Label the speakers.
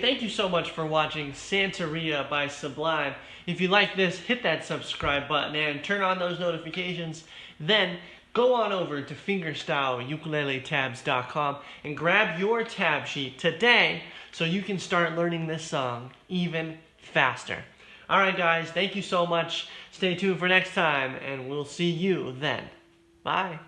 Speaker 1: thank you so much for watching Santeria by Sublime. If you like this, hit that subscribe button and turn on those notifications. Then go on over to FINGERSTYLE and grab your tab sheet today so you can start learning this song even faster. Alright guys, thank you so much. Stay tuned for next time and we'll see you then. Bye.